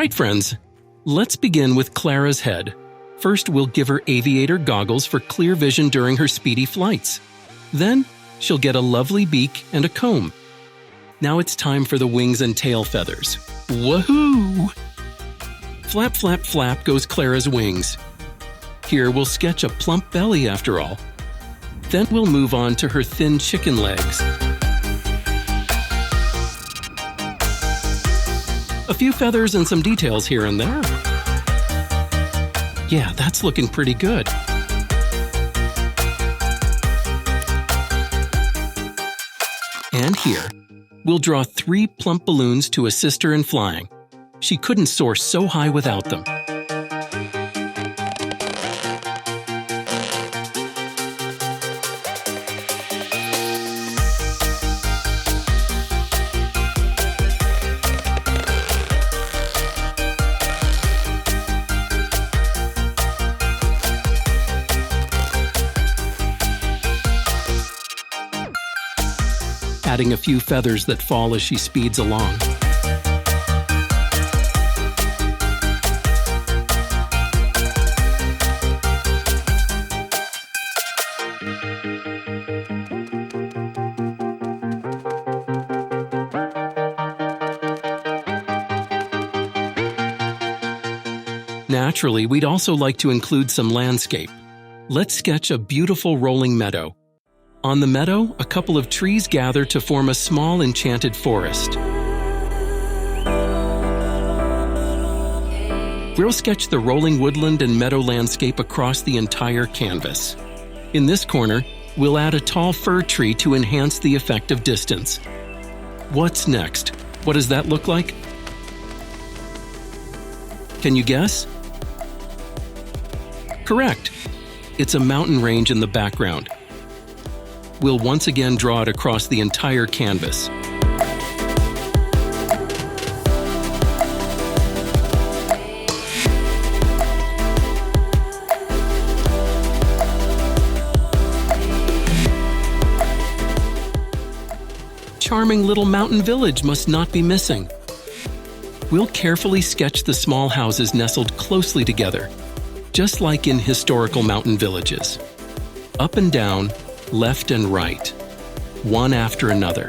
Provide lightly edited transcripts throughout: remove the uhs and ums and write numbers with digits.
right, friends, let's begin with Clara's head. First, we'll give her aviator goggles for clear vision during her speedy flights. Then, she'll get a lovely beak and a comb. Now it's time for the wings and tail feathers. Woohoo! Flap, flap, flap goes Clara's wings. Here we'll sketch a plump belly after all. Then we'll move on to her thin chicken legs. A few feathers and some details here and there. Yeah, that's looking pretty good. And here, we'll draw 3 plump balloons to assist her in flying. She couldn't soar so high without them. Adding a few feathers that fall as she speeds along. Naturally, we'd also like to include some landscape. Let's sketch a beautiful rolling meadow. On the meadow, a couple of trees gather to form a small enchanted forest. We'll sketch the rolling woodland and meadow landscape across the entire canvas. In this corner, we'll add a tall fir tree to enhance the effect of distance. What's next? What does that look like? Can you guess? Correct. It's a mountain range in the background. We'll once again draw it across the entire canvas. Charming little mountain village must not be missing. We'll carefully sketch the small houses nestled closely together, just like in historical mountain villages. Up and down, left and right, one after another.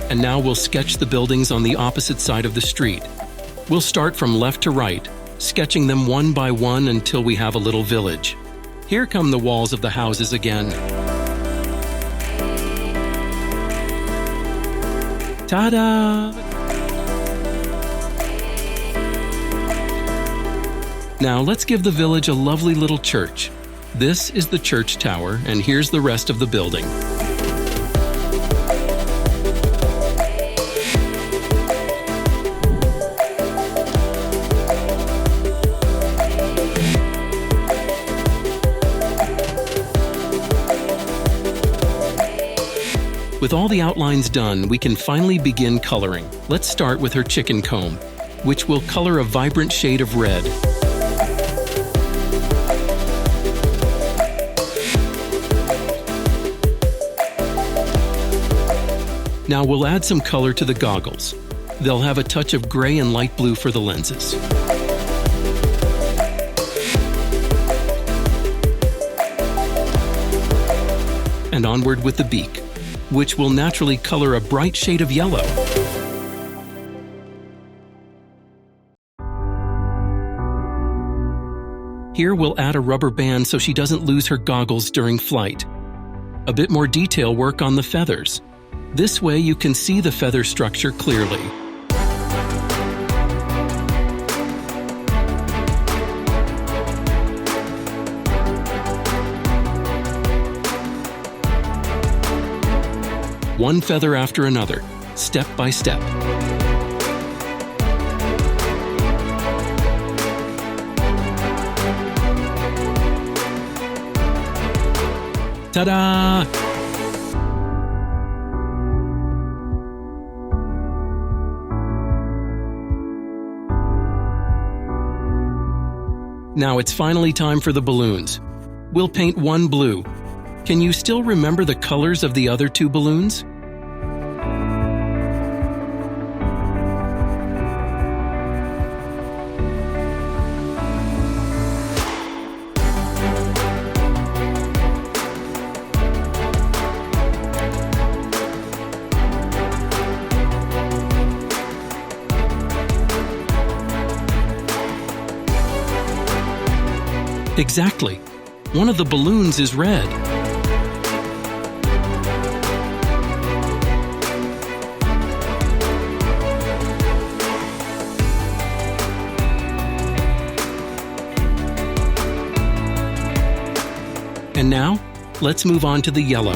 And now we'll sketch the buildings on the opposite side of the street. We'll start from left to right, sketching them one by one until we have a little village. Here come the walls of the houses again. Ta-da! Now let's give the village a lovely little church. This is the church tower, and here's the rest of the building. With all the outlines done, we can finally begin coloring. Let's start with her chicken comb, which will color a vibrant shade of red. Now we'll add some color to the goggles. They'll have a touch of gray and light blue for the lenses. And onward with the beak, which will naturally color a bright shade of yellow. Here we'll add a rubber band so she doesn't lose her goggles during flight. A bit more detail work on the feathers. This way you can see the feather structure clearly. One feather after another, step by step. Ta-da! Now it's finally time for the balloons. We'll paint one blue. Can you still remember the colors of the other 2 balloons? Exactly. One of the balloons is red. And now, let's move on to the yellow.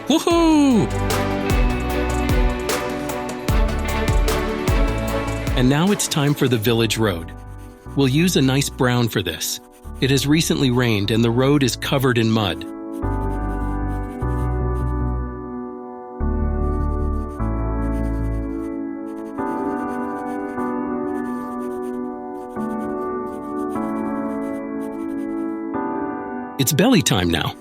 Woohoo! And now it's time for the village road. We'll use a nice brown for this. It has recently rained and the road is covered in mud. It's belly time now.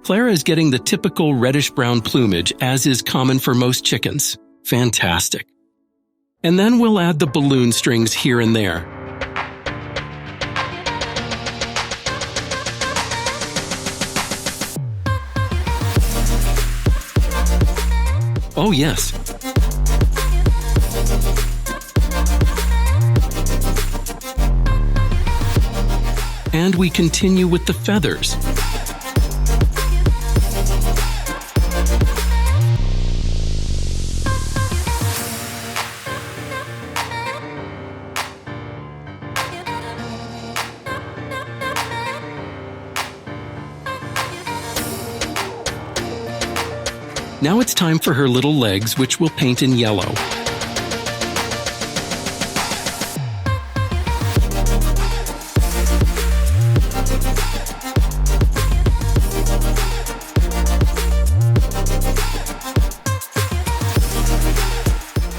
Clara is getting the typical reddish-brown plumage, as is common for most chickens. Fantastic. And then we'll add the balloon strings here and there. Oh yes. And we continue with the feathers. Now it's time for her little legs, which we'll paint in yellow.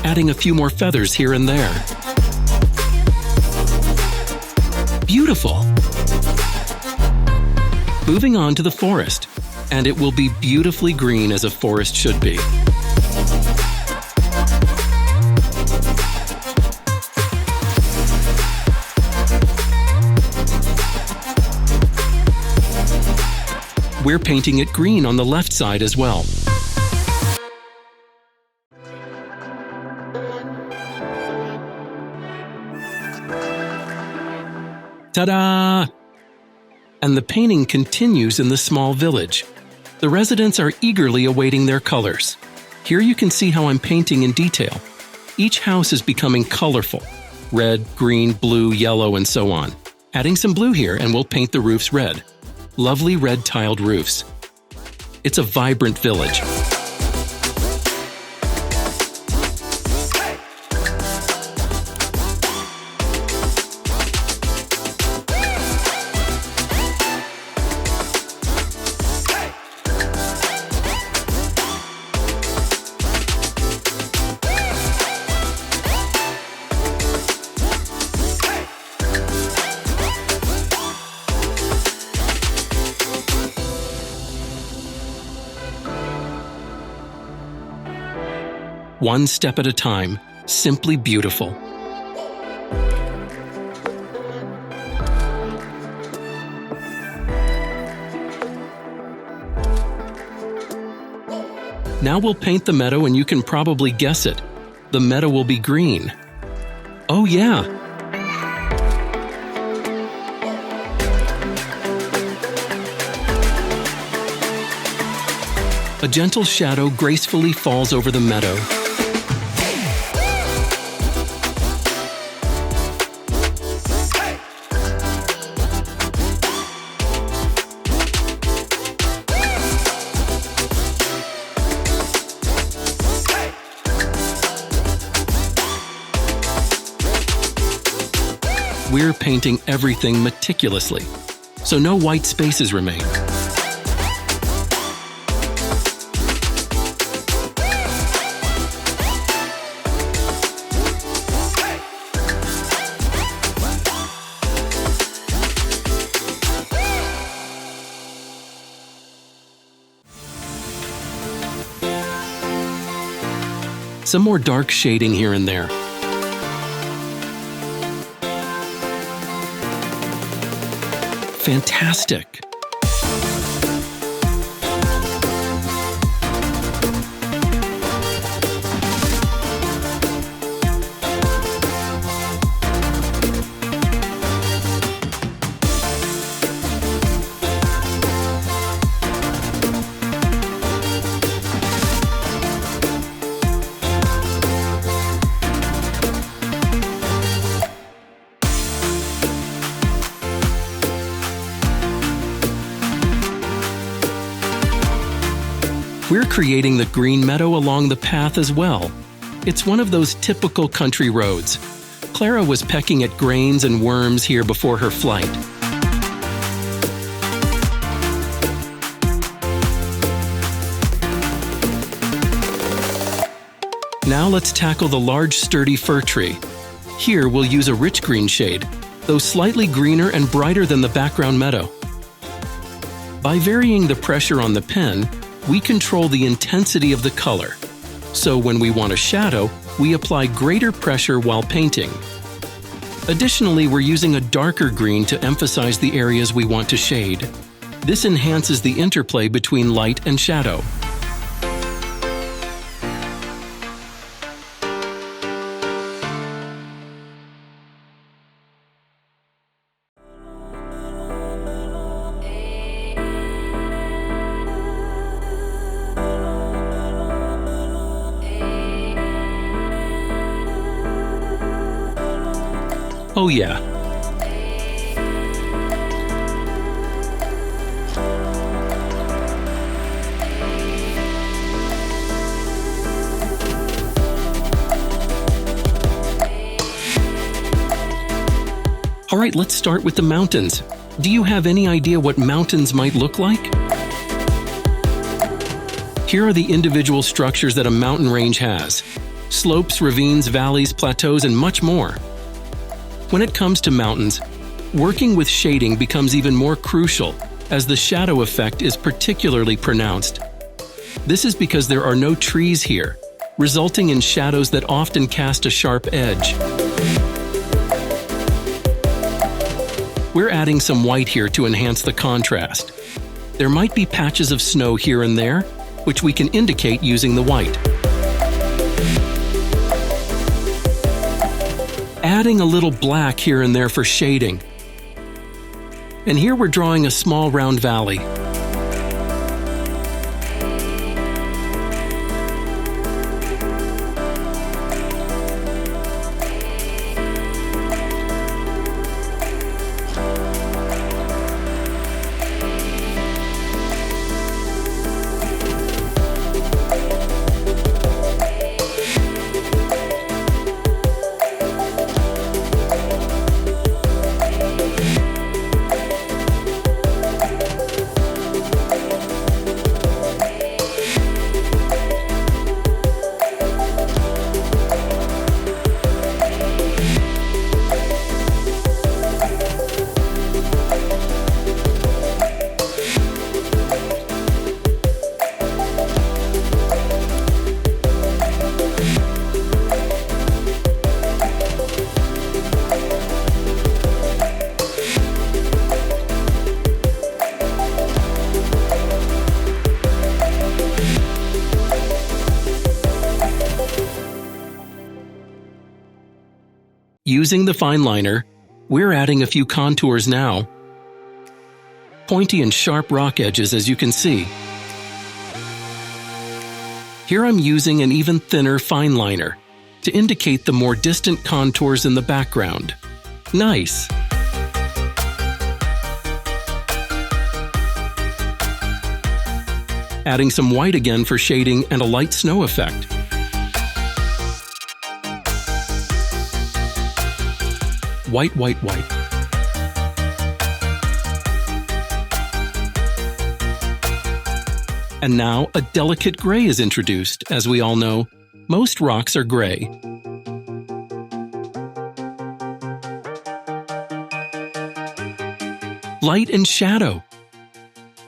Adding a few more feathers here and there. Beautiful! Moving on to the forest, and it will be beautifully green as a forest should be. We're painting it green on the left side as well. Ta-da! And the painting continues in the small village. The residents are eagerly awaiting their colors. Here you can see how I'm painting in detail. Each house is becoming colorful. Red, green, blue, yellow, and so on. Adding some blue here and we'll paint the roofs red. Lovely red tiled roofs. It's a vibrant village. One step at a time, simply beautiful. Now we'll paint the meadow and you can probably guess it. The meadow will be green. Oh yeah! A gentle shadow gracefully falls over the meadow. We're painting everything meticulously, so no white spaces remain. Some more dark shading here and there. Fantastic! We're creating the green meadow along the path as well. It's one of those typical country roads. Clara was pecking at grains and worms here before her flight. Now let's tackle the large sturdy fir tree. Here we'll use a rich green shade, though slightly greener and brighter than the background meadow. By varying the pressure on the pen, we control the intensity of the color. So when we want a shadow, we apply greater pressure while painting. Additionally, we're using a darker green to emphasize the areas we want to shade. This enhances the interplay between light and shadow. Oh yeah. All right, let's start with the mountains. Do you have any idea what mountains might look like? Here are the individual structures that a mountain range has: slopes, ravines, valleys, plateaus, and much more. When it comes to mountains, working with shading becomes even more crucial, as the shadow effect is particularly pronounced. This is because there are no trees here, resulting in shadows that often cast a sharp edge. We're adding some white here to enhance the contrast. There might be patches of snow here and there, which we can indicate using the white. Adding a little black here and there for shading. And here we're drawing a small round valley. Using the fine liner, we're adding a few contours now. Pointy and sharp rock edges, as you can see. Here I'm using an even thinner fine liner to indicate the more distant contours in the background. Nice! Adding some white again for shading and a light snow effect. White, white, white. And now a delicate gray is introduced. As we all know, most rocks are gray. Light and shadow.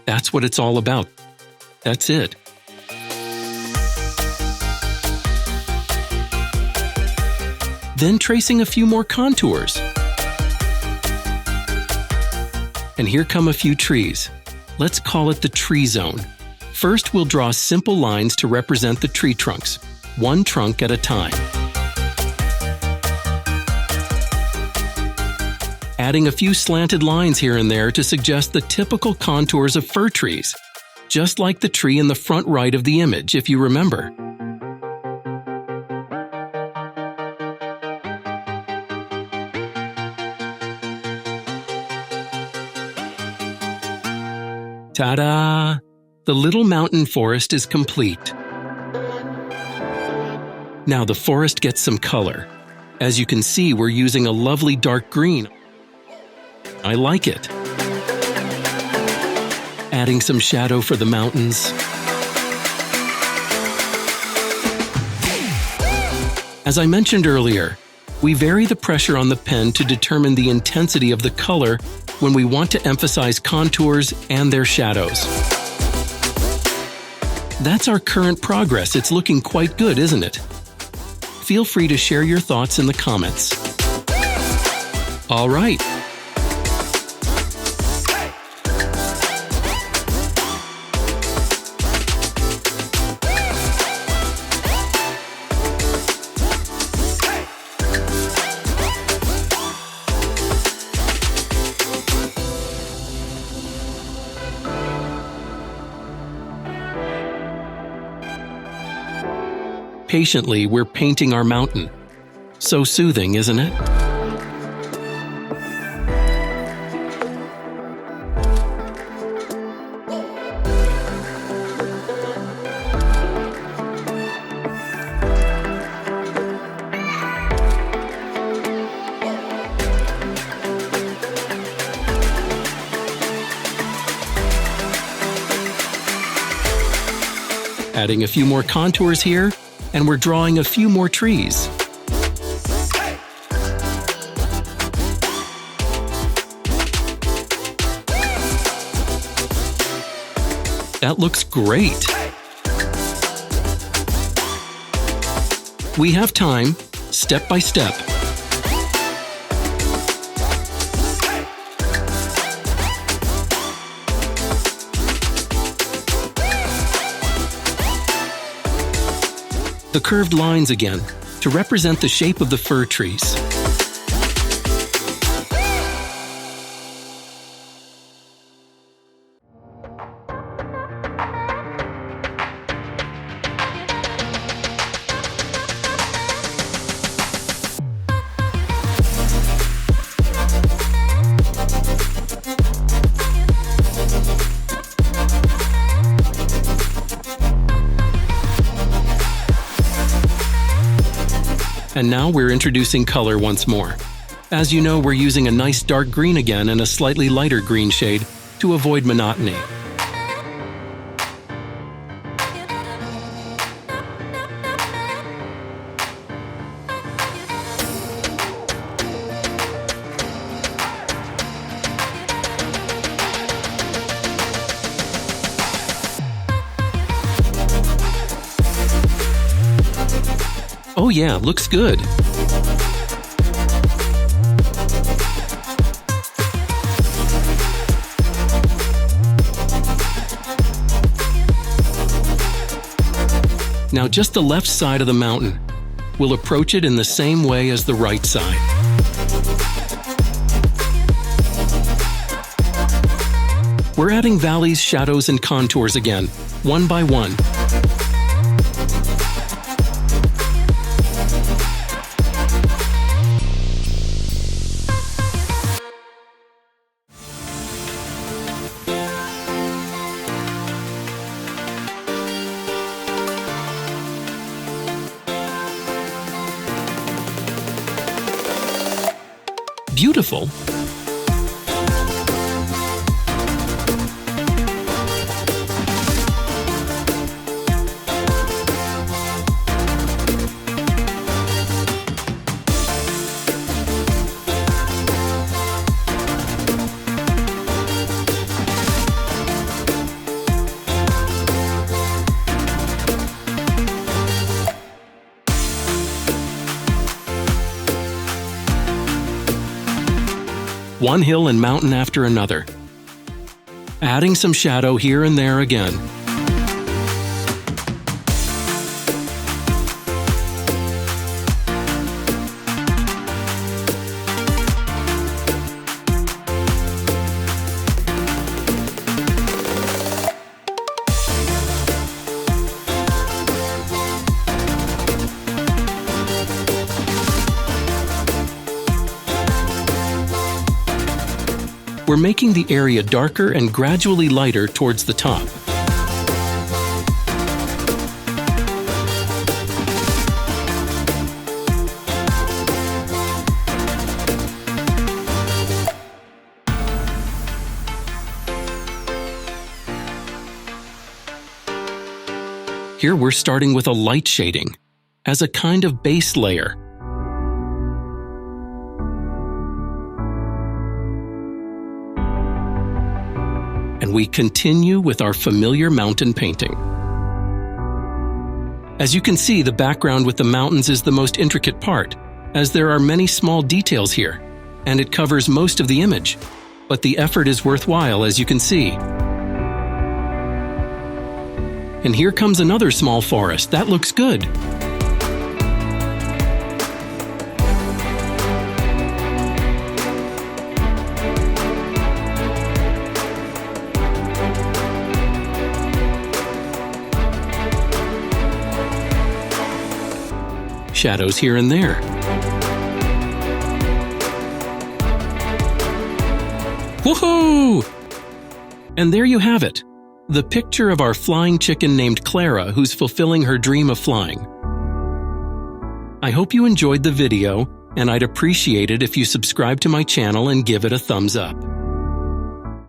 That's what it's all about. That's it. Then tracing a few more contours. And here come a few trees. Let's call it the tree zone. First, we'll draw simple lines to represent the tree trunks, one trunk at a time. Adding a few slanted lines here and there to suggest the typical contours of fir trees, just like the tree in the front right of the image, if you remember. Ta-da! The little mountain forest is complete. Now the forest gets some color. As you can see, we're using a lovely dark green. I like it. Adding some shadow for the mountains. As I mentioned earlier, we vary the pressure on the pen to determine the intensity of the color when we want to emphasize contours and their shadows. That's our current progress. It's looking quite good, isn't it? Feel free to share your thoughts in the comments. All right. Patiently, we're painting our mountain. So soothing, isn't it? Adding a few more contours here, and we're drawing a few more trees. That looks great. We have time, step by step. The curved lines again, to represent the shape of the fir trees. And now we're introducing color once more. As you know, we're using a nice dark green again and a slightly lighter green shade to avoid monotony. Oh yeah, looks good. Now just the left side of the mountain. We'll approach it in the same way as the right side. We're adding valleys, shadows, and contours again, one by one. Beautiful. One hill and mountain after another. Adding some shadow here and there again. We're making the area darker and gradually lighter towards the top. Here we're starting with a light shading, as a kind of base layer. And we continue with our familiar mountain painting. As you can see, the background with the mountains is the most intricate part, as there are many small details here, and it covers most of the image. But the effort is worthwhile, as you can see. And here comes another small forest. That looks good. Shadows here and there. Woohoo! And there you have it, the picture of our flying chicken named Clara who's fulfilling her dream of flying. I hope you enjoyed the video, and I'd appreciate it if you subscribe to my channel and give it a thumbs up.